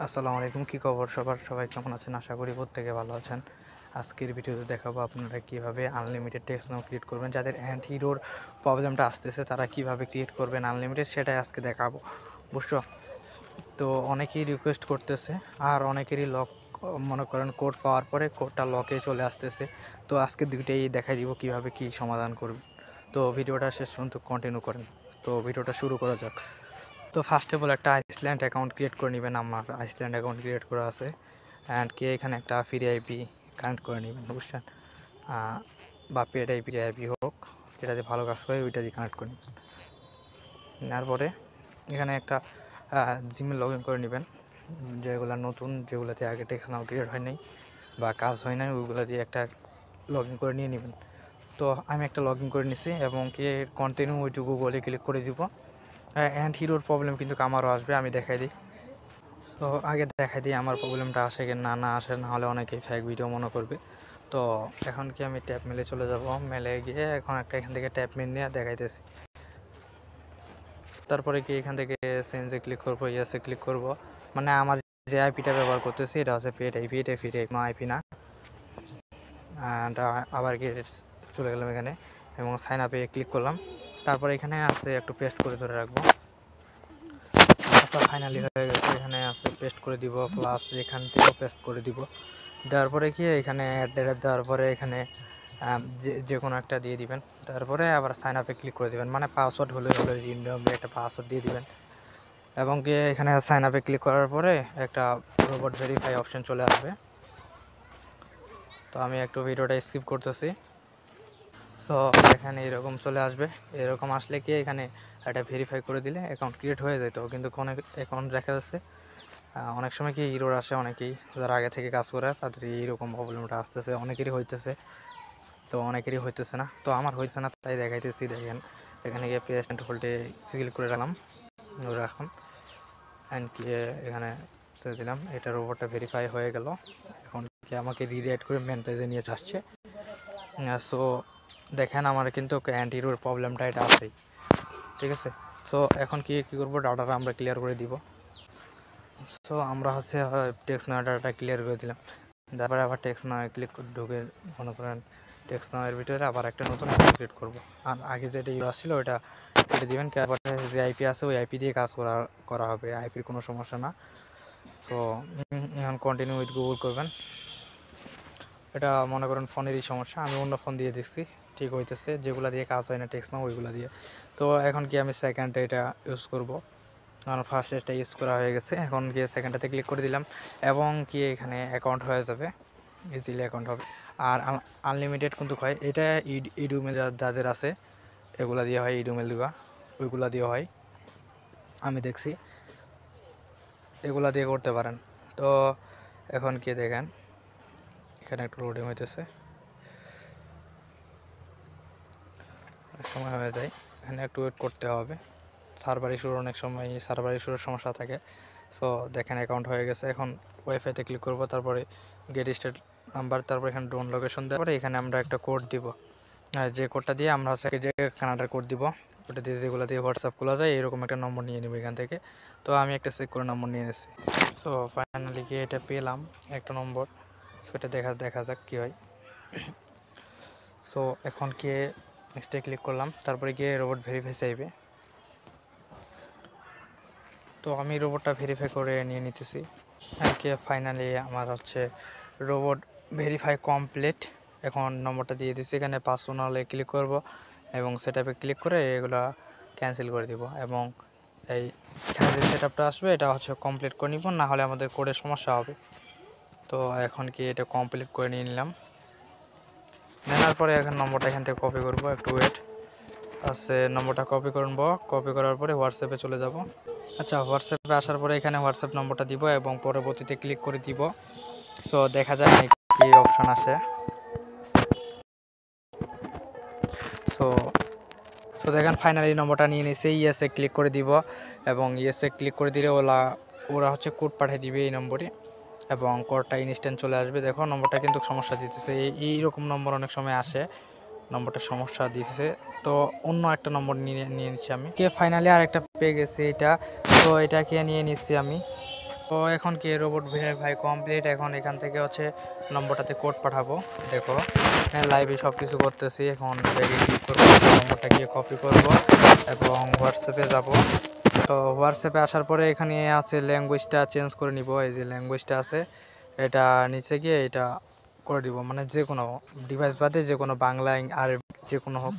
আসসালামু আলাইকুম, কী খবর সবার? সবাই কেমন আছেন? আশা করি প্রত্যেকে ভালো আছেন। আজকের ভিডিওতে দেখাবো আপনারা কীভাবে আনলিমিটেড টেক্সট নাও ক্রিয়েট করবেন। যাদের অ্যান্ড হিরোর প্রবলেমটা আসতেছে তারা কীভাবে ক্রিয়েট করবেন আনলিমিটেড, সেটাই আজকে দেখাবো, বুঝছো? তো অনেকেই রিকোয়েস্ট করতেছে, আর অনেকেরই লক মনে করেন কোড পাওয়ার পরে কোডটা লকে চলে আসতেছে। তো আজকে দুইটাই দেখাই দিব কীভাবে কী সমাধান করবেন। তো ভিডিওটা শেষ পর্যন্ত কন্টিনিউ করেন। তো ভিডিওটা শুরু করা যাক। তো ফার্স্ট অফ অল একটা আইসল্যান্ড অ্যাকাউন্ট ক্রিয়েট করে নেবেন। আমার আইসল্যান্ড অ্যাকাউন্ট ক্রিয়েট করা আছে, অ্যান্ড কে এখানে একটা ফ্রি আইপি কানেক্ট করে নেবেন, বুঝছেন? বা পেড আইপি হোক, যেটা দিয়ে ভালো কাজ করে ওইটা দিয়ে কানেক্ট করে নেবেন। নেওয়ার পরে এখানে একটা জিমেল লগ ইন করে নেবেন, যেগুলো নতুন, যেগুলোতে আগে টেক্সট নাও ক্রিয়েট হয় নাই বা কাজ হয় নাই, ওইগুলো দিয়ে একটা লগ ইন করে নিয়ে নেবেন। তো আমি একটা লগ ইন করে নিছি এবং কি কন্টিনিউ ওইটু গুগলে ক্লিক করে দিব। অ্যান্ড হিরোর প্রবলেম কিন্তু আমারও আসবে, আমি দেখাই দিই। সো আগে দেখাই দিই আমার প্রবলেমটা আসে কি না আসে, না হলে অনেকেই ফেক ভিডিও মনে করবে। তো এখন কি আমি ট্যাপ মেলে চলে যাব, মেলে গিয়ে এখন এখান থেকে ট্যাপ মেল নিয়ে দেখাইতেছি। তারপরে কি এখান থেকে চেঞ্জে ক্লিক করবো, ইয়েসে ক্লিক করব। মানে আমার যে আইপিটা ব্যবহার করতেছি এটা হচ্ছে পেড আইপি, এটা ফ্রি আইপি না। অ্যান্ড আবার গিয়ে চলে গেলাম এখানে এবং সাইন আপে ক্লিক করলাম। তারপরে এখানে আছে একটু পেস্ট করে ধরে রাখবো। আচ্ছা, ফাইনালি হয়ে গেছে। এখানে আছে পেস্ট করে দিব, প্লাস এখান থেকেও পেস্ট করে দিব। দেওয়ার পরে কি এখানে অ্যাড্রেস দেওয়ার পরে এখানে যে কোনো একটা দিয়ে দিবেন। তারপরে আবার সাইন আপে ক্লিক করে দিবেন, মানে পাসওয়ার্ড হলে একটা পাসওয়ার্ড দিয়ে দিবেন। এবং কি এখানে সাইন আপে ক্লিক করার পরে একটা রোবট ভেরিফাই অপশন চলে আসবে। তো আমি একটু ভিডিওটা স্কিপ করতেছি। সো এখানে এরকম চলে আসবে। এরকম আসলে কি এখানে একটা ভেরিফাই করে দিলে অ্যাকাউন্ট ক্রিয়েট হয়ে যেত, কিন্তু অনেক অ্যাকাউন্ট দেখা যাচ্ছে অনেক সময় কি ইরোর আসে। অনেকেই যারা আগে থেকে কাজ করে তাদের এইরকম প্রবলেমটা আসতেছে, অনেকেরই হইতেছে। তো অনেকেরই হইতেছে না, তো আমার হয়েছে না, তাই দেখাইতেছি। দেখেন এখানে গিয়ে পেস্ট হোল্ডে সিলেক্ট করে রাখলাম অ্যান্ড কি এখানে দিলাম। এটা রোবটটা ভেরিফাই হয়ে গেল। এখন কি আমাকে রিরাইট করে মেন পেজে নিয়ে যাচ্ছে। সো দেখেন আমার কিন্তু অ্যান্টিরোর প্রবলেমটা এটা আছেই, ঠিক আছে। সো এখন কি করবো, ডাটাটা আমরা ক্লিয়ার করে দিব। সো আমরা হচ্ছে টেক্সট নাও ডাটাটা ক্লিয়ার করে দিলাম। তারপরে আবার টেক্সট নাও ক্লিক করে ঢুকে মনে করেন টেক্সট নাওয়ের ভিতরে আবার একটা নতুন অ্যাকাউন্ট ক্রিয়েট করবো। আর আগে যেটা ইউজ আসছিল ওইটা কেটে দেবেন। তারপরে যে আইপি আছে ওই আইপি দিয়ে কাজ করা হবে, আইপির কোনো সমস্যা না। সো এখন কন্টিনিউ উইথ গুগল করবেন। এটা মনে করেন ফোনেরই সমস্যা, আমি অন্য ফোন দিয়ে দেখছি ঠিক হইতেছে, যেগুলো দিয়ে কাজ হয় না টেক্সট নাও ওইগুলো দিয়ে। তো এখন কি আমি সেকেন্ডে এটা ইউজ করব। আমার ফার্স্ট এটা ইউজ করা হয়ে গেছে, এখন গিয়ে সেকেন্ডটাতে ক্লিক করে দিলাম এবং কি এখানে অ্যাকাউন্ট হয়ে যাবে, ইজিলি অ্যাকাউন্ট হবে। আর আনলিমিটেড কিন্তু হয় এটা। ইডুমেল যাদের আছে এগুলা দিয়ে হয়, ইডুমেল দেওয়া ওইগুলা দিয়ে হয়, আমি দেখছি। এগুলা দিয়ে করতে পারেন। তো এখন কি দেখেন এখানে একটু লোডিং হইতেছে, অনেক সময় হয়ে যায়, এখানে একটু ওয়েট করতে হবে। সার্ভার ইস্যুর অনেক সময় সার্ভার ইস্যুর সমস্যা থাকে। সো দেখেন অ্যাকাউন্ট হয়ে গেছে। এখন ওয়াইফাইতে ক্লিক করব, তারপরে গেট স্টেট নাম্বার, তারপর এখানে ড্রোন লোকেশন দেওয়ার পরে এখানে আমরা একটা কোড দিব। যে কোডটা দিয়ে আমরা হচ্ছে যে কানাডার কোড দিব, ওটা দিয়ে যেগুলো দিয়ে হোয়াটসঅ্যাপ খোলা যায় এরকম একটা নম্বর নিয়ে নেব এখান থেকে। তো আমি একটা চেক করে নম্বর নিয়ে নিচ্ছি। সো ফাইনালি গিয়ে এটা পেলাম একটা নম্বর। সো এটা দেখা যাক কী হয়। সো এখন গিয়ে নেক্সটে ক্লিক করলাম, তারপরে গিয়ে রোবট ভেরিফাই চাইবে। তো আমি রোবটটা ভেরিফাই করে নিয়ে নিতেছি। ওকে, ফাইনালি আমার হচ্ছে রোবট ভেরিফাই কমপ্লিট। এখন নম্বরটা দিয়ে দিচ্ছি, এখানে পার্সোনালে ক্লিক করব এবং সেটআপে ক্লিক করে এগুলো ক্যান্সেল করে দিব। এবং এই এখানে যে সেটআপটা আসবে এটা হচ্ছে কমপ্লিট করে নিব, না হলে আমাদের কোডের সমস্যা হবে। তো এখন কি এটা কমপ্লিট করে নিয়ে নিলাম। নেওয়ার পরে এখন নম্বরটা এখান থেকে কপি করব, একটু ওয়েট আছে। নম্বরটা কপি করব, কপি করার পরে হোয়াটসঅ্যাপে চলে যাব। আচ্ছা, হোয়াটসঅ্যাপে আসার পরে এখানে হোয়াটসঅ্যাপ নম্বরটা দিব এবং পরবর্তীতে ক্লিক করে দিব। সো দেখা যায় কি অপশন আসে। সো সো দেখেন ফাইনালি নম্বরটা নিয়ে নিছে, ইয়েসে ক্লিক করে দিব এবং ইয়েসে ক্লিক করে দিলে ওরা হচ্ছে কোড পাঠিয়ে দিবে এই নম্বরে এবং কোডটা ইনস্ট্যান্ট চলে আসবে। দেখো নম্বরটা কিন্তু সমস্যা দিতেছে, এইরকম নম্বর অনেক সময় আসে, নম্বরটা সমস্যা দিতেছে। তো অন্য একটা নম্বর নিয়ে নিচ্ছি আমি। কে ফাইনালি আর একটা পেয়ে গেছি এটা। তো এটাকে নিয়ে নিচ্ছি আমি। তো এখন কি রোবট ভেরিফাই কমপ্লিট। এখন এখান থেকে হচ্ছে নম্বরটাতে কোড পাঠাবো। দেখো লাইভে সব কিছু করতেছি। এখন ব্যাগে ক্লিক করবো, নম্বরটা গিয়ে কপি করব এবং হোয়াটসঅ্যাপে যাব। তো হোয়াটসঅ্যাপে আসার পরে এখানে আছে ল্যাঙ্গুয়েজটা চেঞ্জ করে নিব। এই যে ল্যাঙ্গুয়েজটা আছে এটা নিচে গিয়ে এটা করে দিব, মানে যে কোনো ডিভাইস বাদে যে কোনো বাংলা আর যে কোনো হোক।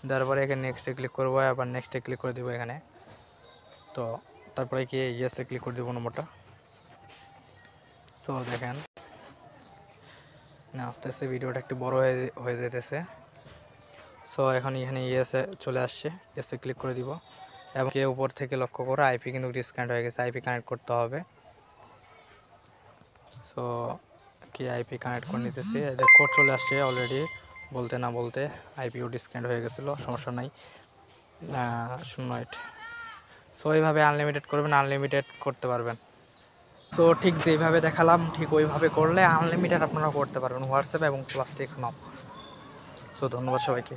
তারপরে এখানে নেক্সটে ক্লিক করবো, আবার নেক্সটে ক্লিক করে দিব এখানে। তো তারপরে কি ইয়েসে ক্লিক করে দিব নম্বরটা। সো দেখেন না আস্তে আস্তে ভিডিওটা একটু বড় হয়ে যেতেছে। সো এখন এখানে ইয়েসে চলে আসছে, ইয়েসে ক্লিক করে দিব এবং কে উপর থেকে লক্ষ্য করে আইপি কিন্তু ডিসকানেক্ট হয়ে গেছে, আইপি কানেক্ট করতে হবে। সো কি আইপি কানেক্ট করে নিতেছি, এদের কোড চলে আসছে অলরেডি। বলতে না বলতে আইপিও ডিসকানেক্ট হয়ে গেছিলো, সমস্যা নাই। 08। সো এইভাবে আনলিমিটেড করবেন, আনলিমিটেড করতে পারবেন। সো ঠিক যেভাবে দেখালাম ঠিক ওইভাবে করলে আনলিমিটেড আপনারা করতে পারবেন হোয়াটসঅ্যাপ এবং প্লাস টেকনো। সো ধন্যবাদ সবাইকে।